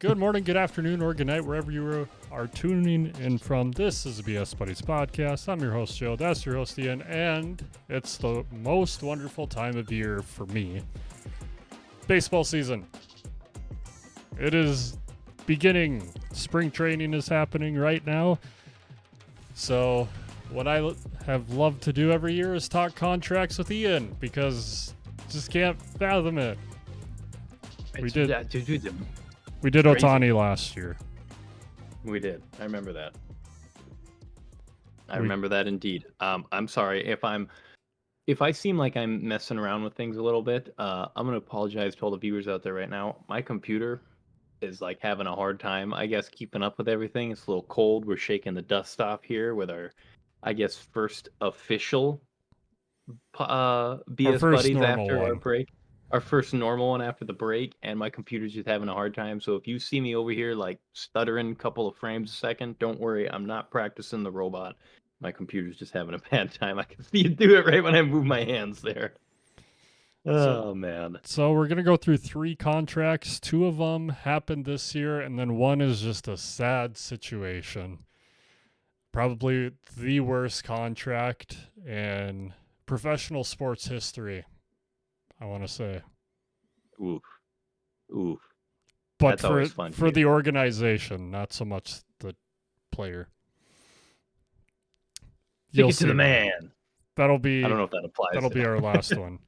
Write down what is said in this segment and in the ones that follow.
Good morning, good afternoon, or good night, wherever you are tuning in from. This is the BS Buddies Podcast. I'm your host, Joe. That's your host, Ian. And it's the most wonderful time of year for me. Baseball season. It is beginning. Spring training is happening right now. So what I have loved to do every year is talk contracts with Ian because just can't fathom it. We did Crazy. Ohtani last year. We did. I remember that. I remember that indeed. I'm sorry if I seem like I'm messing around with things a little bit. I'm gonna apologize to all the viewers out there right now. My computer is like having a hard time, I guess, keeping up with everything. It's a little cold. We're shaking the dust off here with our, I guess, first official Our BS first buddies normal after our one. break. Our first normal one after the break, and my computer's just having a hard time. So if you see me over here like stuttering a couple of frames a second, don't worry, I'm not practicing the robot. My computer's just having a bad time. I can see you do it right when I move my hands there. Oh man. So we're going to go through 3 contracts. 2 of them happened this year, and then one is just a sad situation. Probably the worst contract in professional sports history, I want to say. Oof. Oof. But That's always fun to for hear. the organization, not so much the player. Kick You'll it to the see. man. That'll I be don't know if that applies. our last one.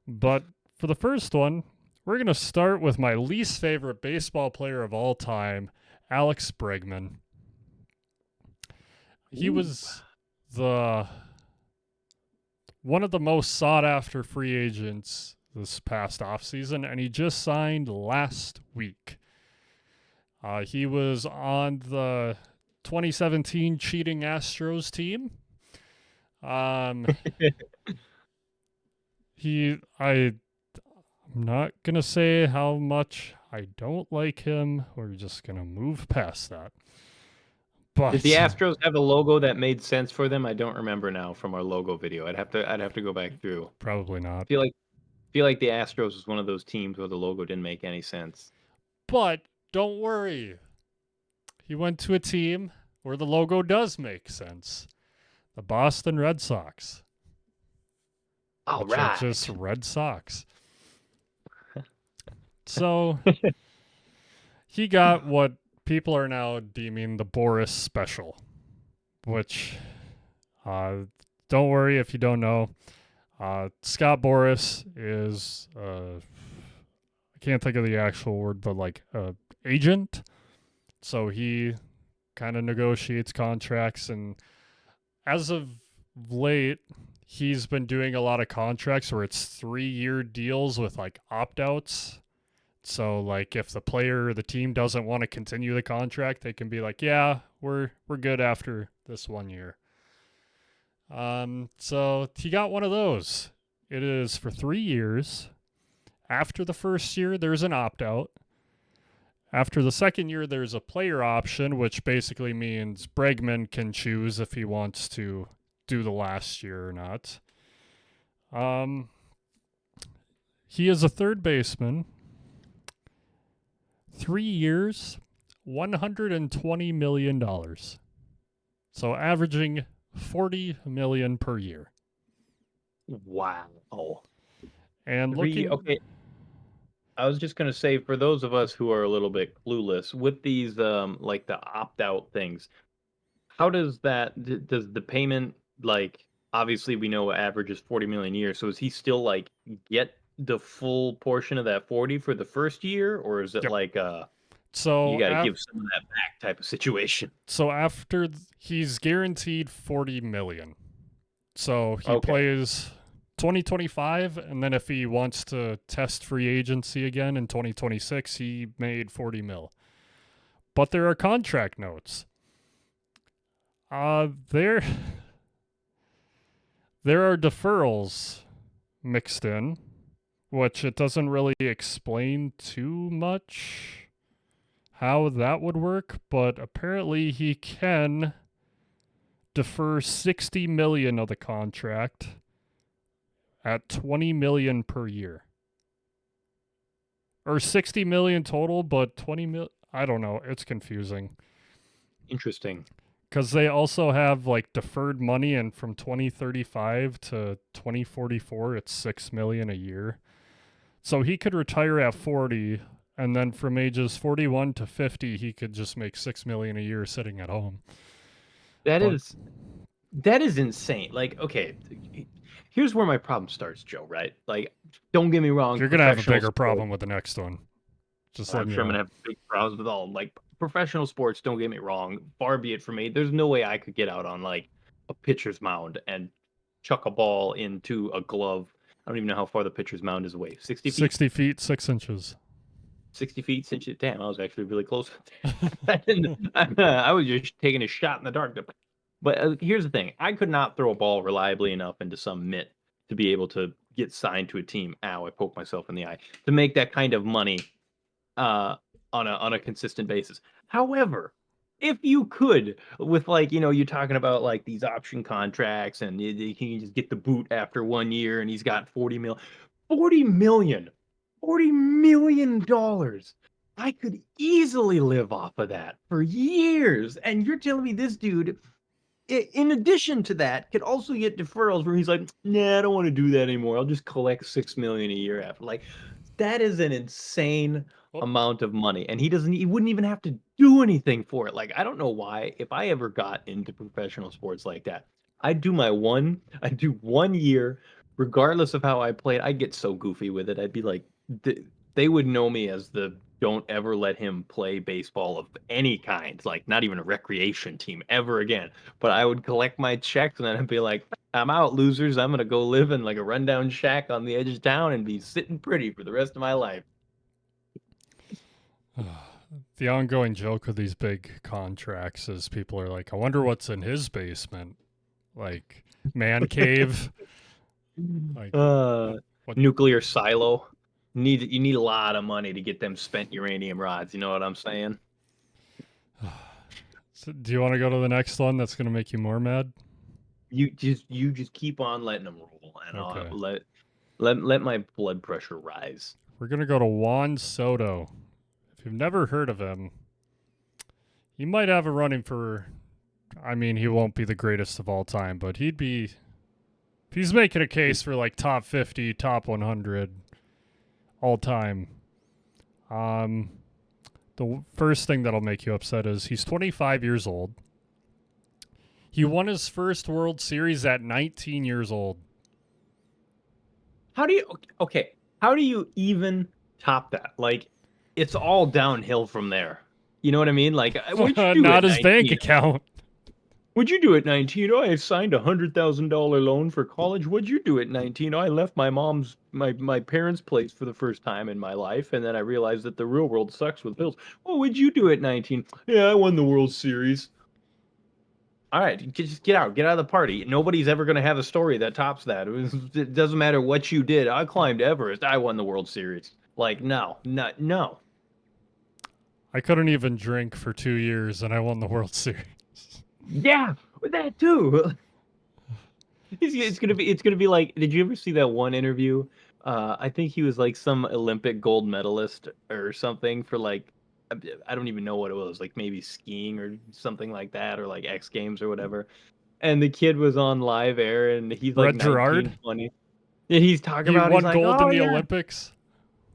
But for the first one, we're going to start with my least favorite baseball player of all time, Alex Bregman. He was one of the most sought after free agents this past offseason, and he just signed last week. He was on the 2017 cheating Astros team. I'm not going to say how much I don't like him. We're just going to move past that. But Did the Astros have a logo that made sense for them? I don't remember now from our logo video. I'd have to go back through. Probably not. Feel like the Astros was one of those teams where the logo didn't make any sense. But don't worry. He went to a team where the logo does make sense. The Boston Red Sox. All which are right. just Red Sox. So he got what people are now deeming the Boris special, which don't worry if you don't know. Scott Boris is I can't think of the actual word, but like agent. So he kind of negotiates contracts, and as of late, he's been doing a lot of contracts where it's 3-year deals with like opt-outs. So like if the player or the team doesn't want to continue the contract, they can be like, yeah, we're good after this 1 year. So he got one of those. It is for 3 years. After the first year, there's an opt-out. After the second year, there's a player option, which basically means Bregman can choose if he wants to do the last year or not. He is a third baseman. 3 years, $120 million. So averaging $40 million per year. Wow. And Okay. I was just gonna say, for those of us who are a little bit clueless with these, like the opt-out things, how does that? Does the payment, like, obviously we know average is 40 million a year, so is he still like get the full portion of that 40 for the first year, or is it Yep. like So you got to give some of that back type of situation? So after he's guaranteed 40 million. So he Okay. plays 2025, and then if he wants to test free agency again in 2026, he made 40 mil. But there are contract notes. There are deferrals mixed in, which it doesn't really explain too much how that would work, but apparently he can defer 60 million of the contract at 20 million per year. or 60 million total, but 20 mil. I don't know. It's confusing Interesting. because they also have like deferred money, and from 2035 to 2044, it's 6 million a year. So he could retire at 40, and then from ages 41 to 50, he could just make 6 million a year sitting at home. That But is that is insane. Like, okay, here's where my problem starts, Joe, right? Like, don't get me wrong, you're gonna have a professional bigger sports, problem with the next one. Just I'm letting you sure I'm know. gonna have big problems with all like professional sports, don't get me wrong. Far be it from me. There's no way I could get out on like a pitcher's mound and chuck a ball into a glove. I don't even know how far the pitcher's mound is away. 60 feet? 60 feet, 6 inches. 60 feet since you damn, I was actually really close. I didn't, I was just taking a shot in the dark. But here's the thing: I could not throw a ball reliably enough into some mitt to be able to get signed to a team. Ow! I poked myself in the eye to make that kind of money uh, on a consistent basis. However, if you could, with like you talking about like these option contracts, and he can just get the boot after 1 year, and he's got 40 million, $40 million. I could easily live off of that for years. And you're telling me this dude, in addition to that, could also get deferrals where he's like, nah, I don't want to do that anymore. I'll just collect 6 million a year after. Like, that is an insane Well, amount of money. And he wouldn't even have to do anything for it. Like, I don't know why, if I ever got into professional sports like that, I'd do 1 year, regardless of how I played. I'd get so goofy with it. I'd be like, they would know me as the don't ever let him play baseball of any kind, like not even a recreation team ever again. But I would collect my checks and then I'd be like, I'm out, losers. I'm gonna go live in like a rundown shack on the edge of town and be sitting pretty for the rest of my life. the ongoing joke with these big contracts is people are like, I wonder what's in his basement. Like, man cave. Like, Uh, what? nuclear silo. You need a lot of money to get them spent uranium rods. You know what I'm saying? So do you want to go to the next one that's going to make you more mad? You just keep on letting them roll, and I'll Okay. let my blood pressure rise. We're going to go to Juan Soto. If you've never heard of him, he might have a running for. I mean, he won't be the greatest of all time, but he'd be. If he's making a case for like top 50, top 100 all time. Um, the first thing that'll make you upset is he's 25 years old. He won his first World Series at 19 years old. How do you okay? How do you even top that? Like, it's all downhill from there. You know what I mean? Like, what'd you do Not at his bank 19? account. What'd you do at 19? Oh, I signed $100,000 loan for college. What'd you do at 19? Oh, I left my parents' place for the first time in my life, and then I realized that the real world sucks with bills. What would you do at 19? Yeah, I won the World Series. All right, just get out of the party. Nobody's ever going to have a story that tops that. It doesn't matter what you did. I climbed Everest. I won the World Series. Like, no, not no. I couldn't even drink for 2 years, and I won the World Series. Yeah, with that too. It's gonna be like. Did you ever see that one interview? I think he was like some Olympic gold medalist or something for like. I don't even know what it was. Like maybe skiing or something like that, or like X Games or whatever. And the kid was on live air, and he's like Red Gerard, 19, 20. And he's talking he about. He's won like, gold in oh the yeah, Olympics.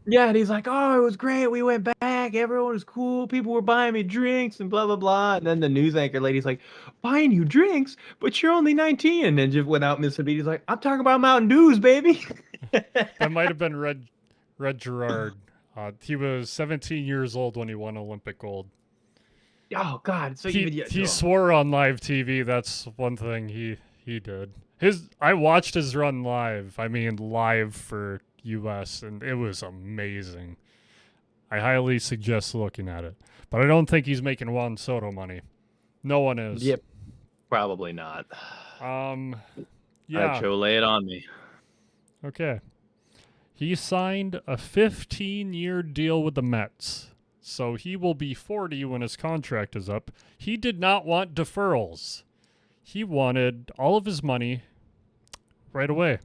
yeah. And he's like, oh, it was great. We went back. Everyone was cool. People were buying me drinks and blah blah blah. And then the news anchor lady's like, buying you drinks, but you're only 19. And then just without missing a beat, he's like, I'm talking about Mountain Dews, baby. That might have been Red Gerard. He was 17 years old when he won Olympic gold. Oh God. So He even yeah. he Oh. swore on live TV. That's one thing he did. I watched his run live. I mean, live for U.S. and it was amazing. I highly suggest looking at it. But I don't think he's making Juan Soto money. No one is. Yep. Probably not. Um, All right, yeah. Joe, lay it on me. Okay. He signed a 15-year deal with the Mets. So he will be 40 when his contract is up. He did not want deferrals. He wanted all of his money right away.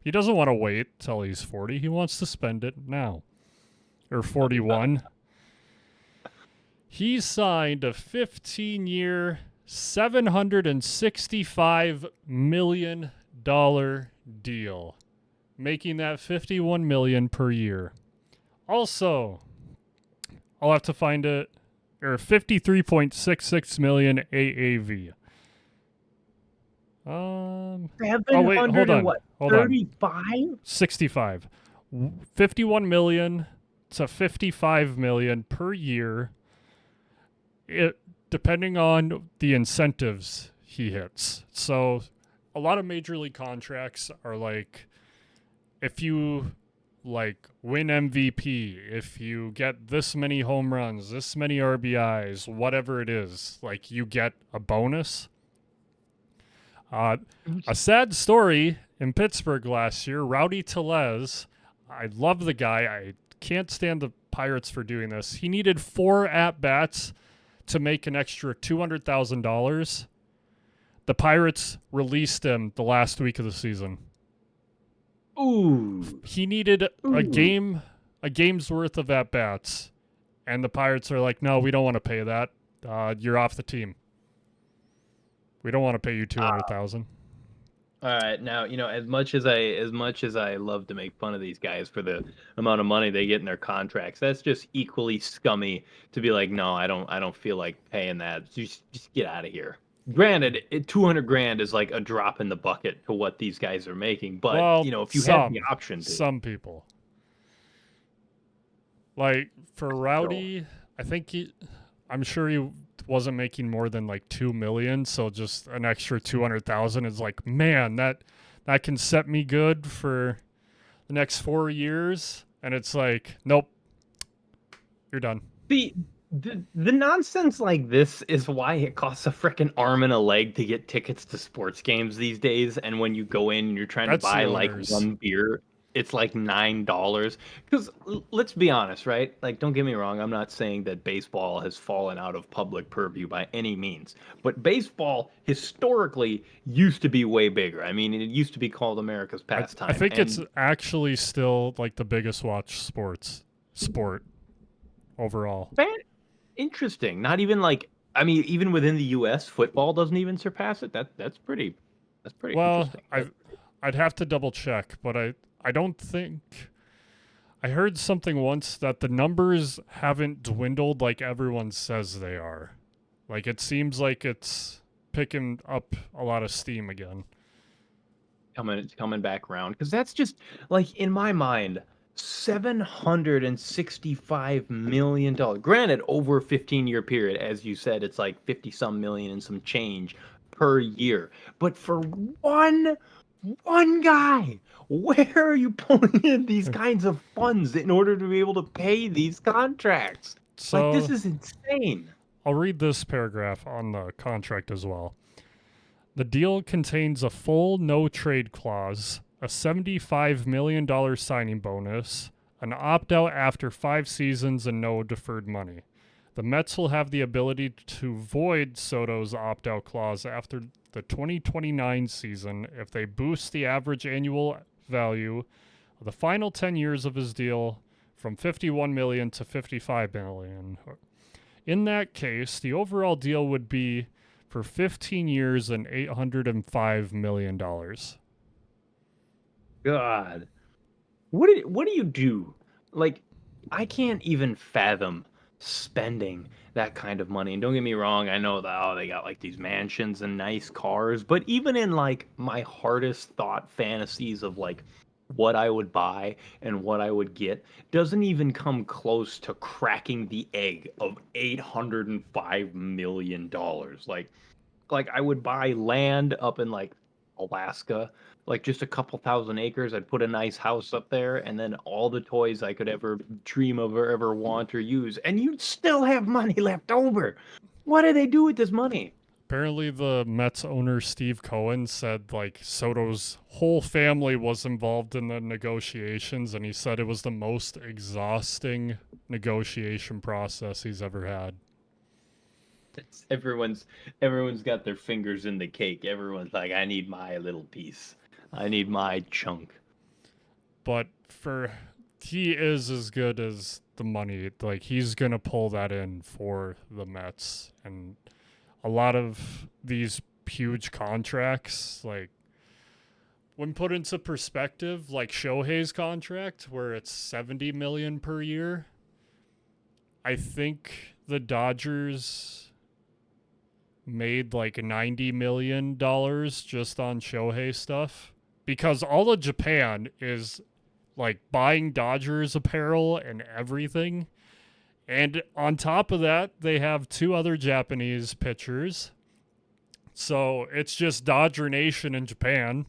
He doesn't want to wait till he's 40. He wants to spend it now. or 41. He signed a 15-year, $765 million deal, making that $51 million per year. Also, I'll have to find it, or 53.66 million AAV. Oh wait, 700 and what? hold on. 35? 65. 51 million to 55 million per year. It depending on the incentives he hits. So a lot of major league contracts are like if you like win MVP, if you get this many home runs, this many RBIs, whatever it is, like you get a bonus. A sad story in Pittsburgh last year, Rowdy Tellez. I love the guy. I can't stand the Pirates for doing this. He needed 4 at-bats to make an extra $200,000. The Pirates released him the last week of the season. Ooh. He needed a Ooh. game's worth of at-bats. And the Pirates are like, no, we don't want to pay that. You're off the team. We don't want to pay you $200,000. All right, now as much as I love to make fun of these guys for the amount of money they get in their contracts, that's just equally scummy to be like, no, I don't feel like paying that. Just get out of here. Granted, 200 grand is like a drop in the bucket to what these guys are making, but Well, if you had the option to, some people. Like for Rowdy, I think I'm sure he wasn't making more than like 2 million, so just an extra 200,000 is like, man, that can set me good for the next 4 years. And it's like, nope, you're done. the nonsense like this is why it costs a freaking arm and a leg to get tickets to sports games these days. And when you go in and you're trying to That's the buy like owners. one beer, it's like $9. Because let's be honest, right? Like, don't get me wrong. I'm not saying that baseball has fallen out of public purview by any means, but baseball historically used to be way bigger. I mean, it used to be called America's pastime. I think and it's actually still like the biggest watch sport overall. Interesting. Not even like, I mean, even within the U.S., football doesn't even surpass it. That's pretty Well, interesting. I'd have to double check, but I don't think I heard something once that the numbers haven't dwindled like everyone says they are. Like it seems like it's picking up a lot of steam again. Coming back around because that's just like in my mind, $765 million. Granted, over a 15-year period, as you said, it's like 50 some million and some change per year. But for one guy, where are you pulling in these kinds of funds in order to be able to pay these contracts? Like this So is insane. I'll read this paragraph on the contract as well. The deal contains a full no trade clause, a $75 million signing bonus, an opt out after 5 seasons, and no deferred money. The Mets will have the ability to void Soto's opt out clause after the 2029 season if they boost the average annual value of the final 10 years of his deal from 51 million to 55 million. In that case, the overall deal would be for 15 years and $805 million. God. What do you do? Like, I can't even fathom spending that kind of money. And don't get me wrong, I know that they got like these mansions and nice cars, but even in like my hardest thought fantasies of like what I would buy and what I would get doesn't even come close to cracking the egg of $805 million. Like I would buy land up in like Alaska, like just a couple thousand acres. I'd put a nice house up there, and then all the toys I could ever dream of or ever want or use, and you'd still have money left over. What do they do with this money? Apparently, the Mets owner Steve Cohen said like Soto's whole family was involved in the negotiations, and he said it was the most exhausting negotiation process he's ever had. Everyone's got their fingers in the cake. Everyone's like, I need my little piece. I need my chunk. But for he is as good as the money. Like he's gonna pull that in for the Mets, and a lot of these huge contracts, like when put into perspective, like Shohei's contract, where it's 70 million per year, I think the Dodgers made like $90 million just on Shohei stuff because all of Japan is like buying Dodgers apparel and everything. And on top of that, they have two other Japanese pitchers. So it's just Dodger Nation in Japan.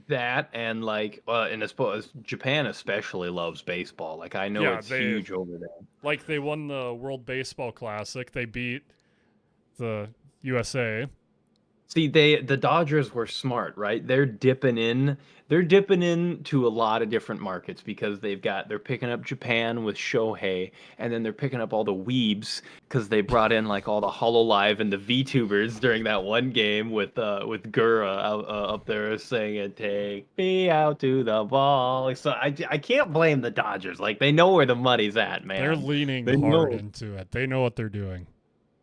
That and and I suppose Japan especially loves baseball. Like I know Yeah, it's they huge over there. they won the World Baseball Classic. They beat the USA. See, the Dodgers were smart, right? They're dipping into a lot of different markets because they're picking up Japan with Shohei, and then they're picking up all the weebs because they brought in like all the Hololive and the VTubers during that one game with Gura up there saying "Take me out to the ball." So I can't blame the Dodgers. Like they know where the money's at, They're man. leaning They hard know. into it. They know what they're doing.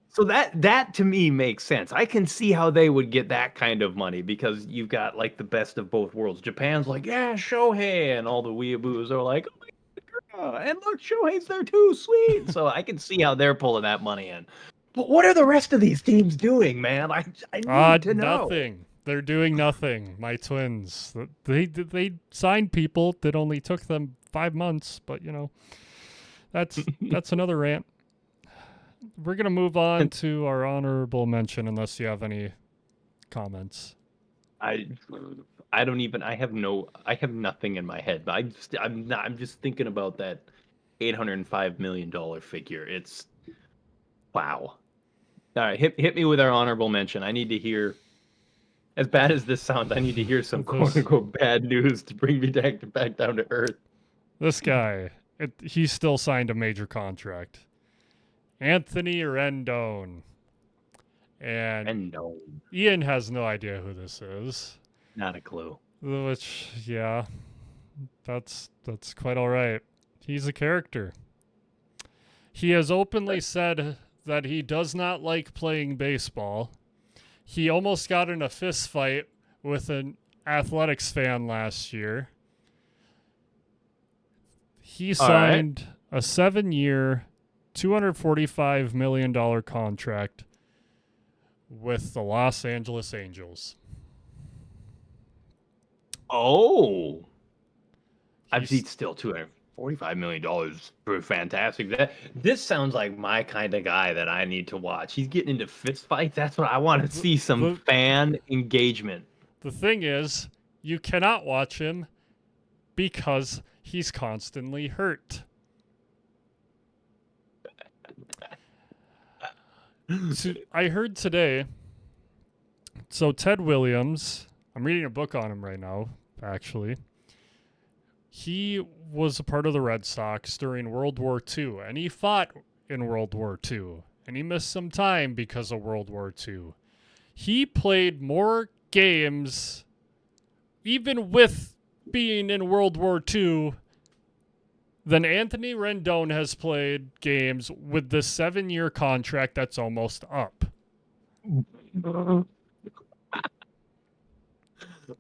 So that to me makes sense. I can see how they would get that kind of money because you've got like the best of both worlds. Japan's like, yeah, Shohei, and all the weeaboos are like, oh my God, and look, Shohei's there too, sweet. So I can see how they're pulling that money in. But what are the rest of these teams doing, man? I need to know. Nothing. They're doing nothing. My twins. They signed people that only took them 5 months, but that's another rant. We're gonna move on to our honorable mention, unless you have any comments. I I don't even I have nothing in my head. I'm just thinking about that $805 million figure. It's wow. All right, hit me with our honorable mention. I need to hear, as bad as this sounds, I need to hear some quote This unquote bad news to bring me back down to earth. this guy, he still signed a major contract. Anthony Rendon, and And no, Ian has no idea who this is. not a clue. Which, yeah, that's quite all right. He's a character. He has openly said that he does not like playing baseball. He almost got in a fist fight with an athletics fan last year. He All right. signed a 7-year, $245 million contract with the Los Angeles Angels. Oh, I've He's seen still $245 million for fantastic. This sounds like my kind of guy that I need to watch. He's getting into fist fights. That's what I want to the, see, some the fan engagement. the thing is, you cannot watch him because he's constantly hurt. So I heard today. So Ted Williams, I'm reading a book on him right now. Actually, he was a part of the Red Sox during World War II, and he fought in World War II, and he missed some time because of World War II. He played more games, even with being in World War II, than Anthony Rendon has played games with the 7-year contract that's almost up.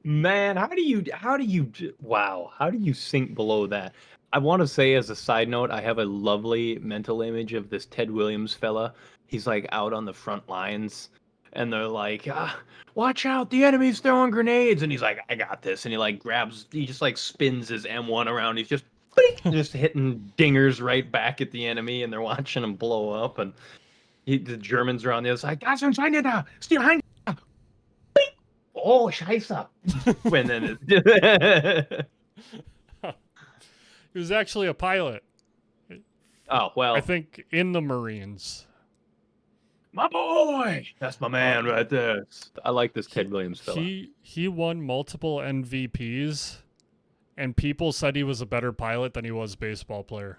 Man, how do you sink below that? I want to say as a side note, I have a lovely mental image of this Ted Williams fella. He's like out on the front lines and they're like, watch out, the enemy's throwing grenades. And he's like, I got this. And he just like spins his M1 around. He's just, just hitting dingers right back at the enemy and they're watching him blow up. And the Germans are on the other side. Das sind Feinde da! Still behind. Oh, scheiße. And then He was actually a pilot, oh, I well, think, in the Marines. my boy. That's my man right there. I like this He Ted Williams fella. he won multiple MVPs, and people said he was a better pilot than he was baseball player.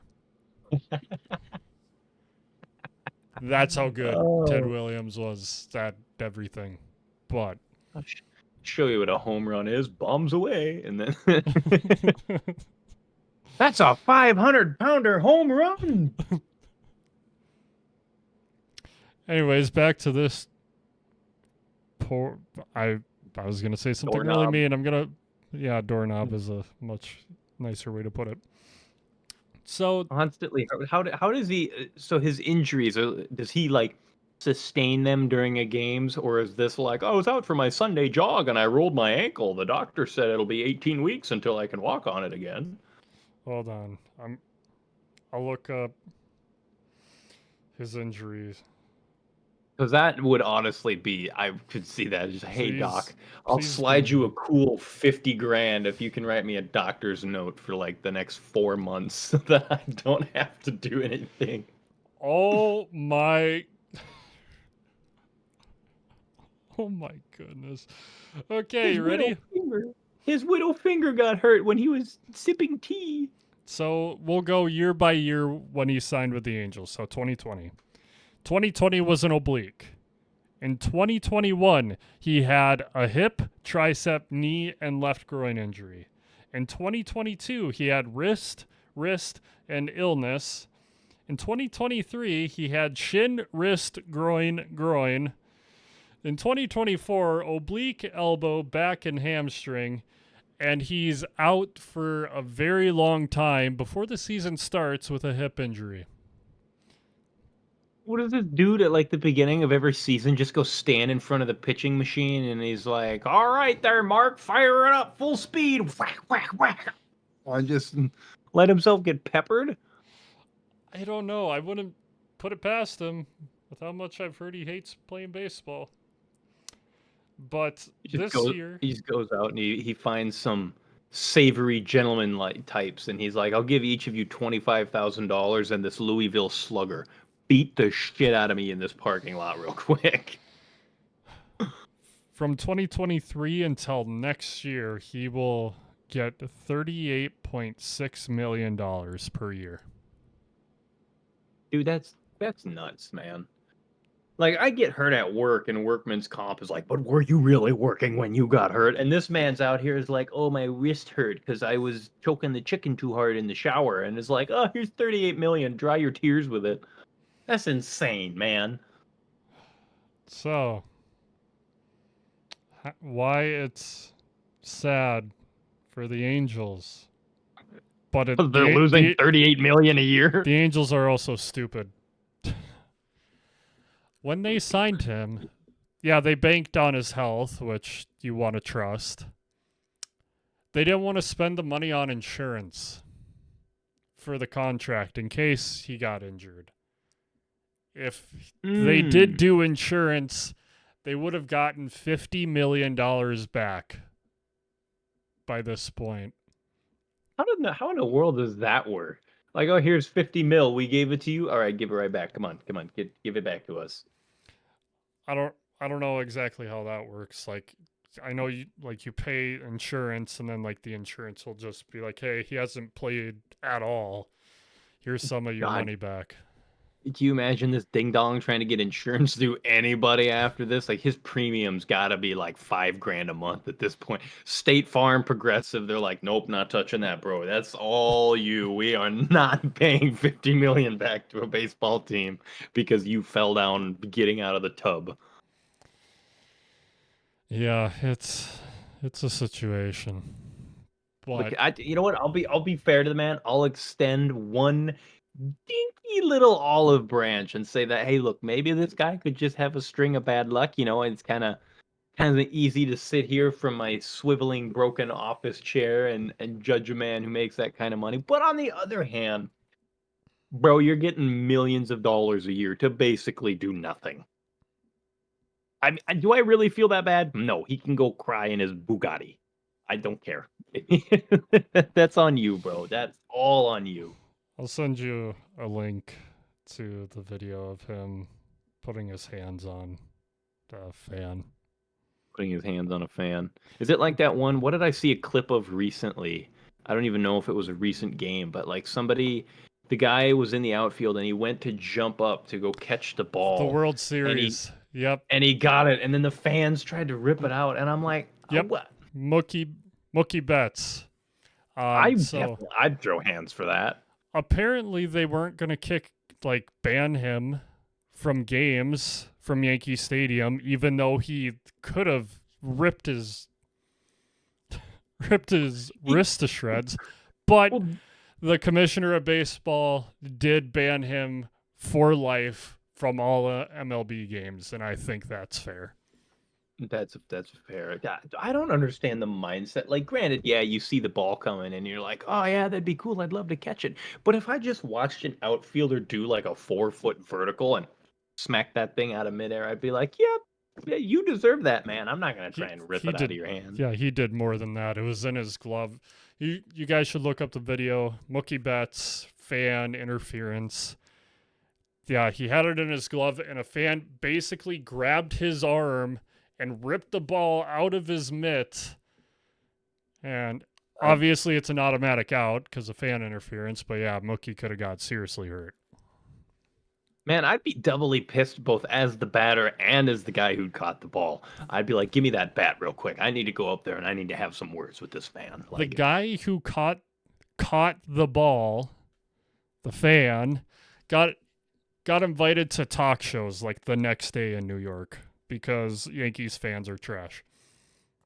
That's how good Ted Oh. Williams was at everything. But I'll show you what a home run is. Bombs away. And then That's a 500-pounder home run. Anyways, back to this poor. I I was gonna say something really Doorknob. mean. Yeah, doorknob is a much nicer way to put it. So Constantly. How does he? So his injuries, does he like sustain them during a games, or is this like, oh, I was out for my Sunday jog and I rolled my ankle. The doctor said it'll be 18 weeks until I can walk on it again. hold on, I'll look up his injuries. Because that would honestly be, I could see that. Just, hey, doc, Please, I'll please slide you a do. cool 50 grand if you can write me a doctor's note for like the next 4 months so that I don't have to do anything. Oh my. Oh my goodness. Okay, His you widow ready? finger. His widow finger got hurt when he was sipping tea. So we'll go year by year when he signed with the Angels. So 2020. 2020 was an oblique. In 2021, he had a hip, tricep, knee, and left groin injury. In 2022, he had wrist, and illness. In 2023, he had shin, wrist, groin. In 2024, oblique, elbow, back, and hamstring. And he's out for a very long time before the season starts with a hip injury. What does this dude at like the beginning of every season just go stand in front of the pitching machine and he's like, "All right, there, Mark, fire it up, full speed, whack, whack, whack," and just let himself get peppered? I don't know. I wouldn't put it past him with how much I've heard he hates playing baseball. But He just this goes, year, he just goes out and he finds some savory gentleman like types, and he's like, "I'll give each of you $25,000 and this Louisville Slugger. Beat the shit out of me in this parking lot real quick." from 2023 until next year, he will get $38.6 million per year. Dude, that's nuts, man. Like, I get hurt at work, and workman's comp is like, but were you really working when you got hurt? And this man's out here is like, oh, my wrist hurt because I was choking the chicken too hard in the shower. And it's like, oh, here's 38 million. Dry your tears with it. That's insane, man. So, why it's sad for the Angels, but They're losing 38 million a year. the Angels are also stupid. When they signed him, yeah, they banked on his health, which you want to trust. They didn't want to spend the money on insurance for the contract in case he got injured. If they did Mm. do insurance, they would have gotten $50 million back by this point. How in the world does that work? Like, oh, here's 50 mil. We gave it to you. All right, give it right back. Come on, give it back to us. I don't know exactly how that works. Like I know you pay insurance and then like the insurance will just be like, "Hey, he hasn't played at all. Here's some of your God, money back." do you imagine this ding dong trying to get insurance through anybody after this? Like his premiums got to be like 5 grand a month at this point. State Farm, Progressive, they're like, nope, not touching that, bro. That's all you. We are not paying 50 million back to a baseball team because you fell down getting out of the tub. Yeah, it's a situation. Look, But you know what? I'll be fair to the man. I'll extend one dinky little olive branch and say that, hey, look, maybe this guy could just have a string of bad luck. It's kind of easy to sit here from my swiveling broken office chair and judge a man who makes that kind of money. But on the other hand, bro, you're getting millions of dollars a year to basically do nothing. I mean, do I really feel that bad? No, he can go cry in his Bugatti. I don't care. That's on you, bro. That's all on you. I'll send you a link to the video of him putting his hands on the fan. Putting his hands on a fan. Is it like that one? What did I see a clip of recently? I don't even know if it was a recent game, but like the guy was in the outfield and he went to jump up to go catch the The ball, World and he Series. Yep. and he got it, and then the fans tried to rip it out, and I'm like, Yep. what? Mookie Betts. So I'd throw hands for that. apparently they weren't going to ban him from games from Yankee Stadium, even though he could have ripped his wrist to shreds. But Well, the commissioner of baseball did ban him for life from all MLB games, and I think that's fair. that's fair. I don't understand the mindset. Like, granted, yeah, you see the ball coming and you're like, oh yeah, that'd be cool. I'd love to catch it. But if I just watched an outfielder do like a 4-foot vertical and smack that thing out of midair, I'd be like, yeah, you deserve that, man. I'm not gonna try and rip He it out of did, your hand. yeah, he did more than that. It was in his glove. You guys should look up the video. Mookie Betts fan interference. Yeah, he had it in his glove, and a fan basically grabbed his arm and ripped the ball out of his mitt. And obviously, it's an automatic out because of fan interference. But yeah, Mookie could have got seriously hurt. Man, I'd be doubly pissed both as the batter and as the guy who caught the ball. I'd be like, give me that bat real quick. I need to go up there and I need to have some words with this fan. The Like, guy who caught the ball, the fan, got invited to talk shows like the next day in New York because Yankees fans are trash.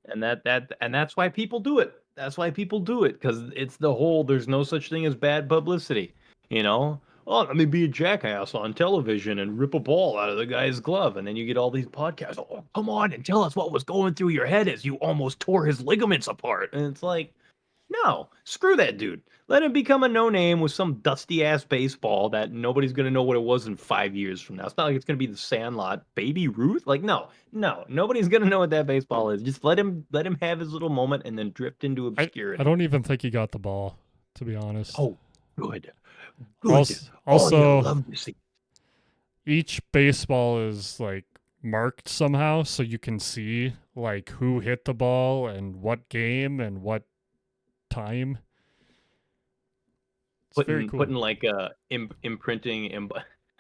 and that's why people do it. That's why people do it, because it's the whole there's no such thing as bad publicity. You know? Oh, let me be a jackass on television and rip a ball out of the guy's glove. And then you get all these podcasts. Oh, come on and tell us what was going through your head as you almost tore his ligaments apart. And it's like, no, screw that dude. Let him become a no name with some dusty ass baseball that nobody's gonna know what it was in 5 years from now. It's not like it's gonna be the Sandlot, Baby Ruth. Like, no, nobody's gonna know what that baseball is. Just let him have his little moment and then drift into I obscurity. don't even think he got the ball, to be honest. Oh, good, Oh, you Also, love to see. each baseball is like marked somehow so you can see like who hit the ball and what game and what time. It's very cool. Putting like imprinting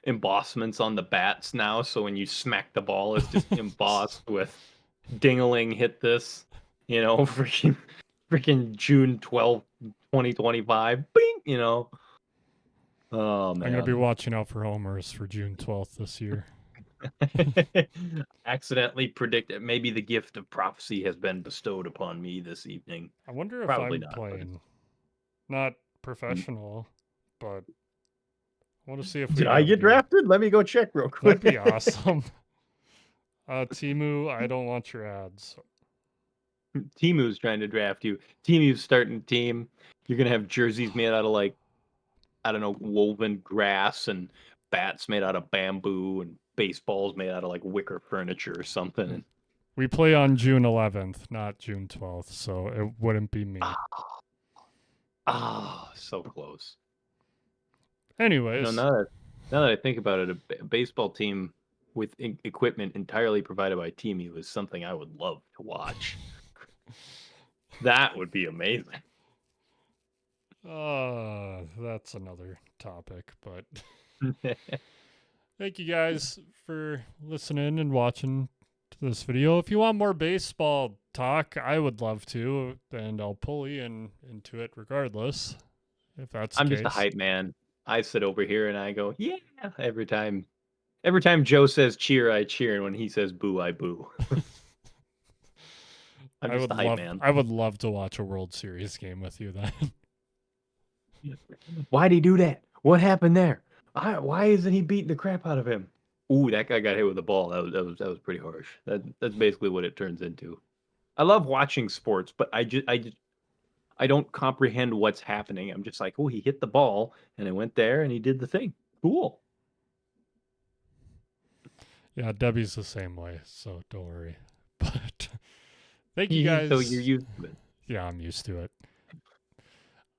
embossments on the bats now, so when you smack the ball, it's just embossed with "Dingaling hit this," freaking June 12th, 2025. Bing, Oh I'm going to be man. watching out for homers for June 12th this year. Accidentally predicted. Maybe the gift of prophecy has been bestowed upon me this evening. I wonder if Probably I'm not, but playing. Not professional, but I want to see if we did have I a get game. drafted? Let me go check real quick. That'd be awesome. Timu, I don't want your ads. Timu's trying to draft you. Timu's starting a team. You're gonna have jerseys made out of like, I don't know, woven grass, and bats made out of bamboo, and baseballs made out of like wicker furniture or something. And We play on June 11th, not June 12th, so it wouldn't be me. So close. Anyways, now that I think about it, a baseball team with equipment entirely provided by Timu is something I would love to watch. That would be amazing. that's another topic, but thank you guys for listening and watching to this video. If you want more baseball talk, I would love to, and I'll pull you into it regardless. If that's I'm the just a case. hype man. I sit over here and I go, yeah, every time Joe says cheer, I cheer, and when he says boo, I boo. I'm just a hype man. I would love to watch a World Series game with you then. Why'd he do that? What happened there? Why isn't he beating the crap out of him? Ooh, that guy got hit with a ball. That was pretty harsh. That's basically what it turns into. I love watching sports, but I don't comprehend what's happening. I'm just like, oh, he hit the ball and it went there and he did the thing. Cool. Yeah, Debbie's the same way, so don't worry. But thank you guys. So you're used to it. Yeah, I'm used to it.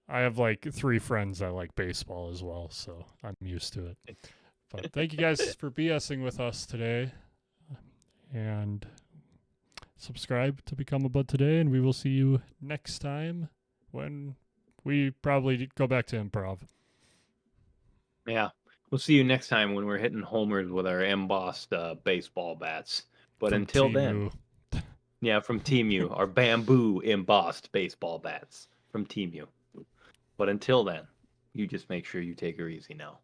I have like 3 friends that like baseball as well, so I'm used to it. But thank you guys for BSing with us today. And subscribe to become a bud today, and we will see you next time when we probably go back to improv. Yeah. We'll see you next time when we're hitting homers with our embossed baseball bats. But From until Timu. then, yeah, from Timu, our bamboo embossed baseball bats from Timu. But until then, you just make sure you take her easy now.